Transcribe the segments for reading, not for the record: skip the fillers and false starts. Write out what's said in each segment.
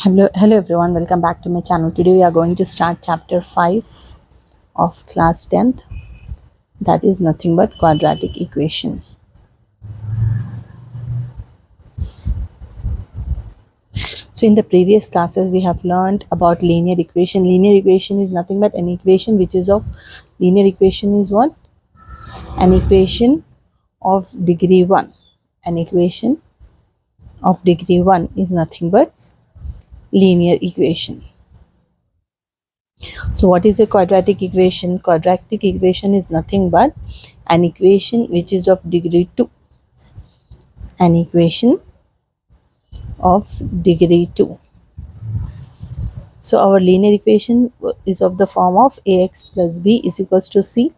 Hello everyone, welcome back to my channel. Today we are going to start chapter 5 of class 10th, that is nothing but quadratic equation. So in the previous classes we have learned about linear equation. Linear equation is nothing but an equation which is of linear equation is what? An equation of degree 1. An equation of degree 1 is nothing but linear equation. So what is a quadratic equation? Quadratic equation is nothing but an equation which is of degree 2. An equation of degree 2. So our linear equation is of the form of ax plus b is equals to c,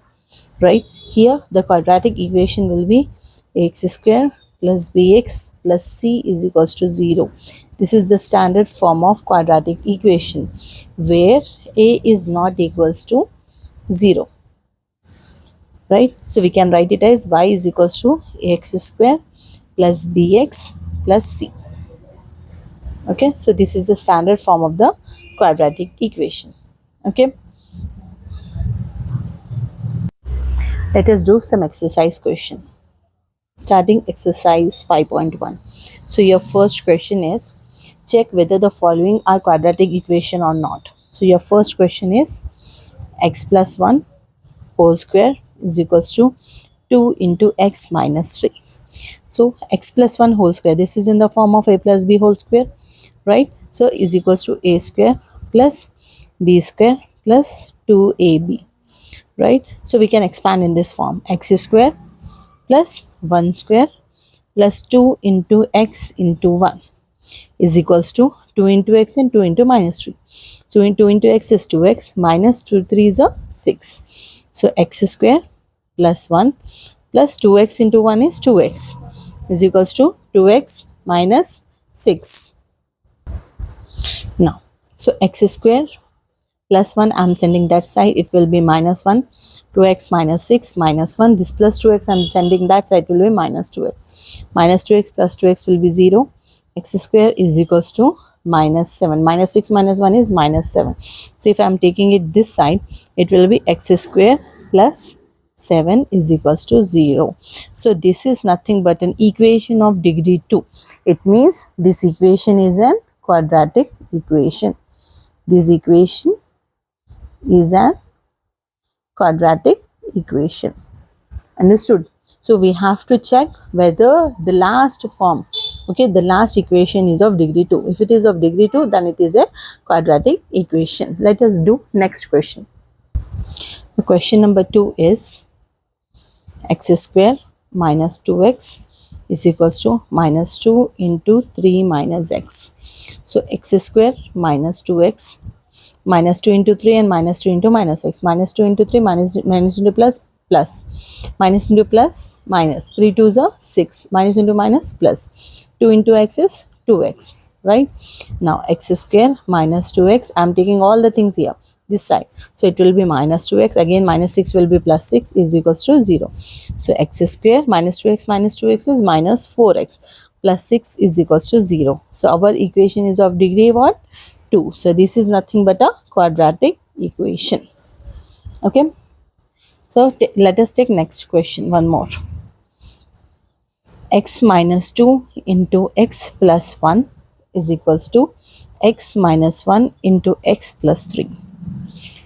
right? Here the quadratic equation will be ax square plus bx plus c is equals to 0. This is the standard form of quadratic equation where a is not equals to 0, right? So we can write it as y is equals to ax square plus bx plus c. Okay, so this is the standard form of the quadratic equation. Okay, let us do some exercise question. Starting exercise 5.1. So your first question is, check whether the following are quadratic equation or not. So your first question is x plus 1 whole square is equals to 2 into x minus 3. So x plus 1 whole square, this is in the form of a plus b whole square, right? So is equals to a square plus b square plus 2ab, right? So we can expand in this form, x square plus 1 square plus 2 into x into 1 is equals to 2 into x and 2 into minus 3. So 2 into x is 2x minus 2 3 is a 6. So x square plus 1 plus 2x into 1 is 2x is equals to 2x minus 6. Now, so x square plus 1, I am sending that side, it will be minus 1, 2x minus 6 minus 1, this plus 2x I am sending that side, it will be minus 2x. Minus 2x plus 2x will be 0. X square is equals to minus 7. Minus 6 minus 1 is minus 7. So if I am taking it this side, it will be x square plus 7 is equals to 0. So this is nothing but an equation of degree 2. It means this equation is an quadratic equation. This equation is an quadratic equation. Understood? So we have to check whether the last form, okay, the last equation is of degree 2. If it is of degree 2, then it is a quadratic equation. Let us do next question. The question number 2 is x square minus 2x is equals to minus 2 into 3 minus x. So x square minus 2x, minus 2 into 3 and minus 2 into minus x, minus 2 into 3 minus into plus, minus into plus minus, 3 2s are 6, minus into minus plus, 2 into x is 2x, right? Now x square minus 2x, I am taking all the things here this side, so it will be minus 2x, again minus 6 will be plus 6 is equals to 0. So x square minus 2x is minus 4x plus 6 is equals to 0. So our equation is of degree what? 2. So this is nothing but a quadratic equation. Okay, so let us take next question, one more. X minus 2 into x plus 1 is equals to x minus 1 into x plus 3.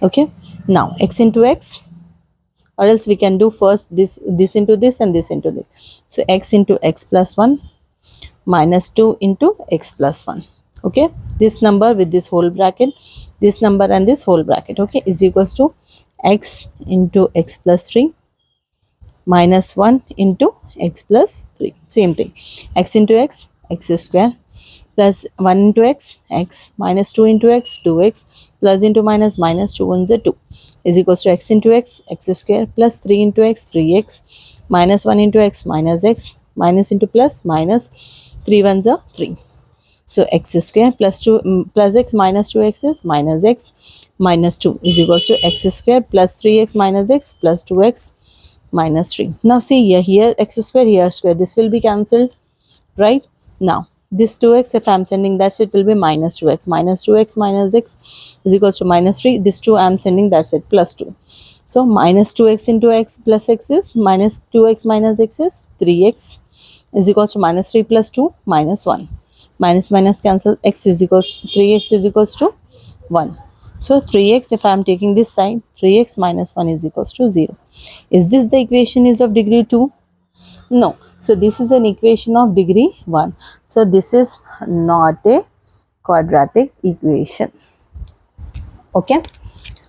Okay, now x into x, or else we can do first this into this and this into this. So x into x plus 1 minus 2 into x plus 1. Okay, this number with this whole bracket, this number and this whole bracket, okay, is equals to x into x plus 3 minus 1 into x plus 3. Same thing, x into x, x square plus 1 into x, x minus 2 into x, 2x plus into minus, minus 2 1s are 2 is equals to x into x, x square plus 3 into x, 3x minus 1 into x, minus into plus, minus 3 1s are 3. So x square plus 2 plus x minus 2x is minus x minus 2 is equals to x square plus 3x minus x plus 2x minus 3. Now see here, here x square, here square, this will be cancelled, right? Now this 2x, if I'm sending that side, it will be minus 2x. Minus 2x minus x is equals to minus 3. This 2 I'm sending that side, plus 2. So minus 2x into x plus x is minus 2x minus x is 3x is equals to minus 3 plus 2 minus 1. Minus minus cancel, x is equals 3x is equals to 1. So 3x, if I am taking this side, 3x minus 1 is equals to 0. Is this the equation is of degree 2? No. So this is an equation of degree 1. So this is not a quadratic equation. Okay.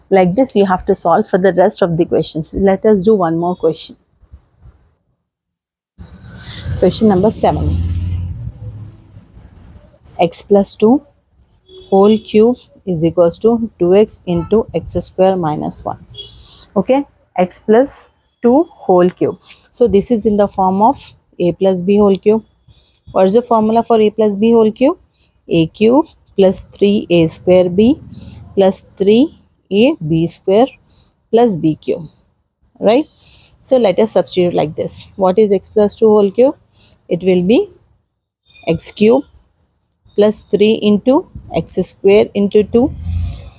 Like this you have to solve for the rest of the questions. Let us do one more question. Question number 7. X plus 2 whole cube is equals to 2x into x square minus 1. Okay. X plus 2 whole cube. So this is in the form of a plus b whole cube. What is the formula for a plus b whole cube? A cube plus 3a square b plus 3ab square plus b cube. Right? So let us substitute like this. What is x plus 2 whole cube? It will be x cube plus 3 into x square into 2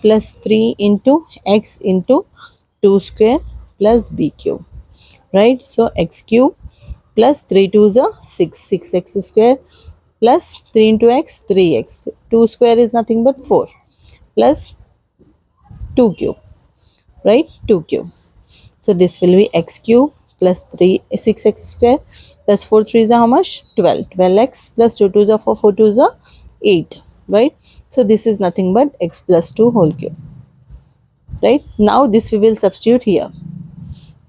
plus 3 into x into 2 square plus b cube. Right? So x cube plus 3 2s are 6, 6x square plus 3 into x, 3x. 2 square is nothing but 4 plus 2 cube. Right? 2 cube. So this will be x cube plus 6x square plus 4 3s are how much? 12. 12x plus 2 2s are 4, 4 2s are 8. Right? So this is nothing but x plus 2 whole cube. Right? Now this we will substitute here.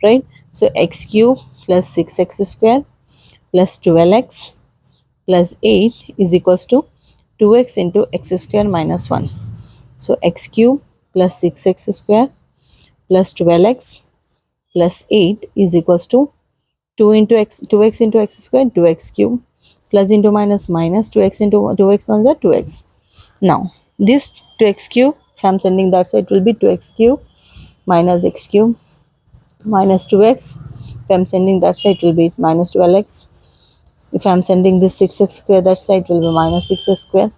Right? So x cube plus 6x square plus 12x plus 8 is equals to 2x into x square minus 1. So x cube plus 6x square plus 12x plus 8 is equals to 2x into x square, 2x cube, plus into minus minus 2x into 2x ones are 2x. Now this 2x cube, if I am sending that side, it will be 2x cube minus x cube minus 2x. If I am sending that side, it will be minus 12x. If I am sending this 6x square, that side will be minus 6x square.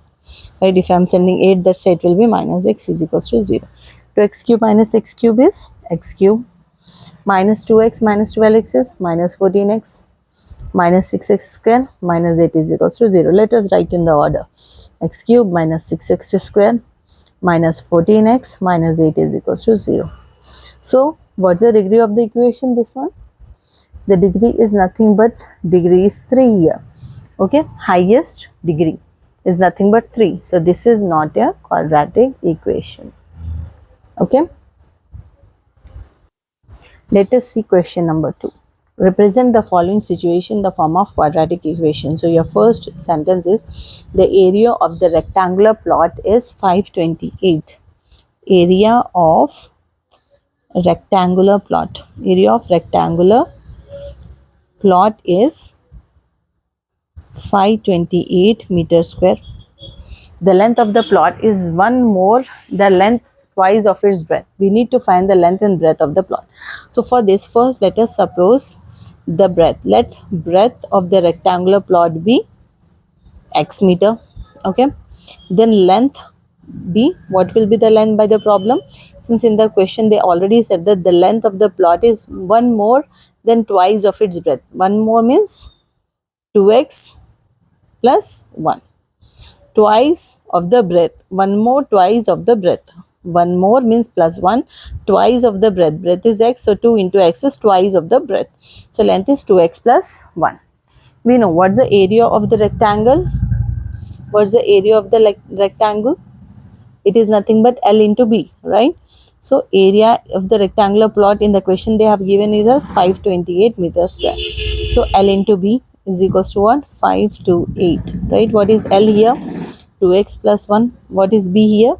Right? If I am sending 8, that side will be minus x is equals to 0. 2x cube minus x cube is x cube. Minus 2x minus 12x is minus 14x. Minus 6x square minus 8 is equals to 0. Let us write in the order. X cube minus 6x square minus 14x minus 8 is equals to 0. So what's the degree of the equation? This one? The degree is nothing but degree is 3 here. Okay. Highest degree is nothing but 3. So this is not a quadratic equation. Okay. Let us see question number 2. Represent the following situation in the form of quadratic equation. So your first sentence is the area of the rectangular plot is 528. Area of rectangular plot. Area of rectangular plot is 528 meter square. The length of the plot is one more the length twice of its breadth. We need to find the length and breadth of the plot. So for this, first let us suppose the breadth. Let breadth of the rectangular plot be x meter. Okay. Then length be, what will be the length by the problem? Since in the question they already said that the length of the plot is one more than twice of its breadth. One more means 2x plus 1. Twice of the breadth. One more twice of the breadth. One more means plus 1. Twice of the breadth. Breadth is x. So 2 into x is twice of the breadth. So length is 2x plus 1. We know what's the area of the rectangle. What's the area of the rectangle? It is nothing but L into B. Right? So area of the rectangular plot in the question they have given is as 528 meters square. So L into B is equals to what? 528. Right? What is L here? 2x plus 1. What is B here?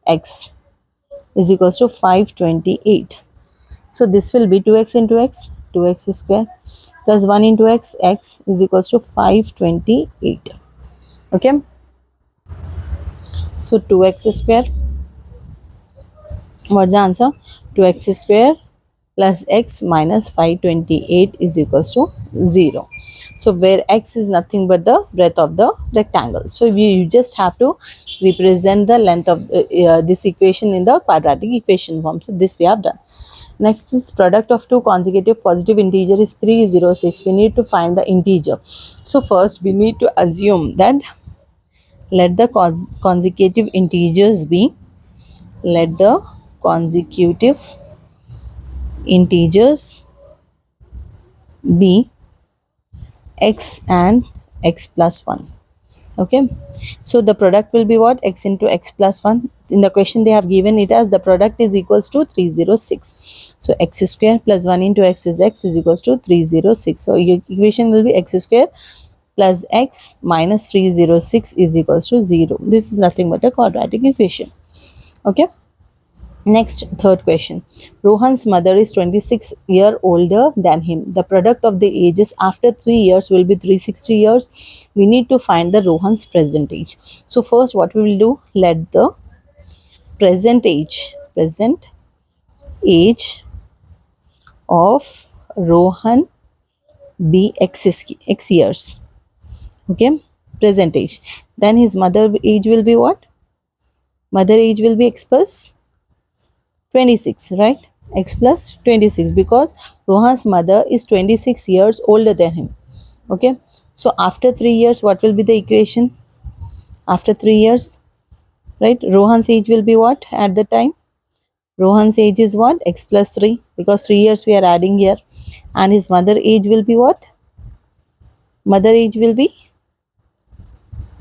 X is equals to 528. So this will be 2x into x, 2x square plus 1 into x, x is equals to 528. Okay. So 2x square. What's the answer? 2x square plus x minus 528 is equals to 0. So where x is nothing but the breadth of the rectangle. So you just have to represent the length of this equation in the quadratic equation form. So this we have done. Next is product of two consecutive positive integer is 306. We need to find the integer. So first we need to assume that let the consecutive integers be, let the consecutive integers be x and x plus 1. Okay, so the product will be what? X into x plus 1. In the question they have given it as the product is equals to 306. So x square plus 1 into x is equals to 306. So your equation will be x square plus x minus 306 is equals to 0. This is nothing but a quadratic equation. Okay. Next, third question. Rohan's mother is 26 years older than him. The product of the ages after 3 years will be 360 years. We need to find the Rohan's present age. So first what we will do, let the present age of Rohan be x years. Okay, present age. Then his mother age will be what? Mother age will be x plus 26, right? X plus 26, because Rohan's mother is 26 years older than him. Okay, so after 3 years what will be the equation? After 3 years, right, Rohan's age will be what at the time? Rohan's age is what? X plus 3, because 3 years we are adding here. And his mother age will be what? Mother age will be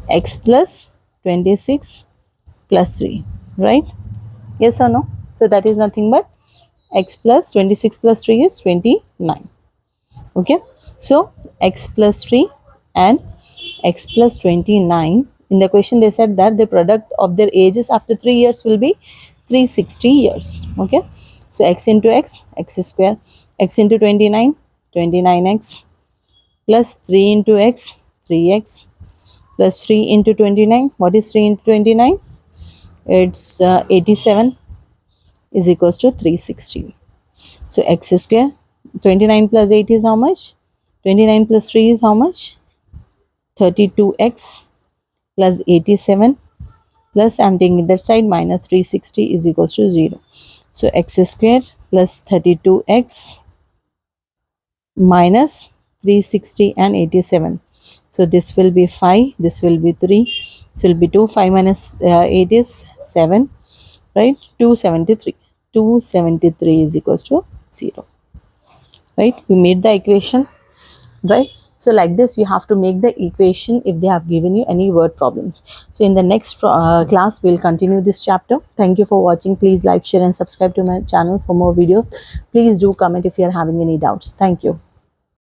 x plus 26 plus 3, right? Yes or no? So that is nothing but x plus 26 plus 3 is 29. Okay, so x plus 3 and x plus 29. In the question they said that the product of their ages after 3 years will be 360 years. Okay, so x into x square, x into 29, 29x, plus 3 into x, 3x, plus 3 into 29. What is 3 into 29? It's 87 is equals to 360. So x square, 29 plus 8 is how much? 29 plus 3 is how much? 32x plus 87 plus, I'm taking that side, minus 360 is equals to 0. So x square plus 32x minus 360 and 87. So this will be 5, this will be 3, this will be 2, 5 minus 8 is 7, right? 273. 273 is equals to 0, right? We made the equation, right? So like this you have to make the equation if they have given you any word problems. So in the next class we'll continue this chapter. Thank you for watching. Please like, share and subscribe to my channel for more videos. Please do comment if you are having any doubts. Thank you.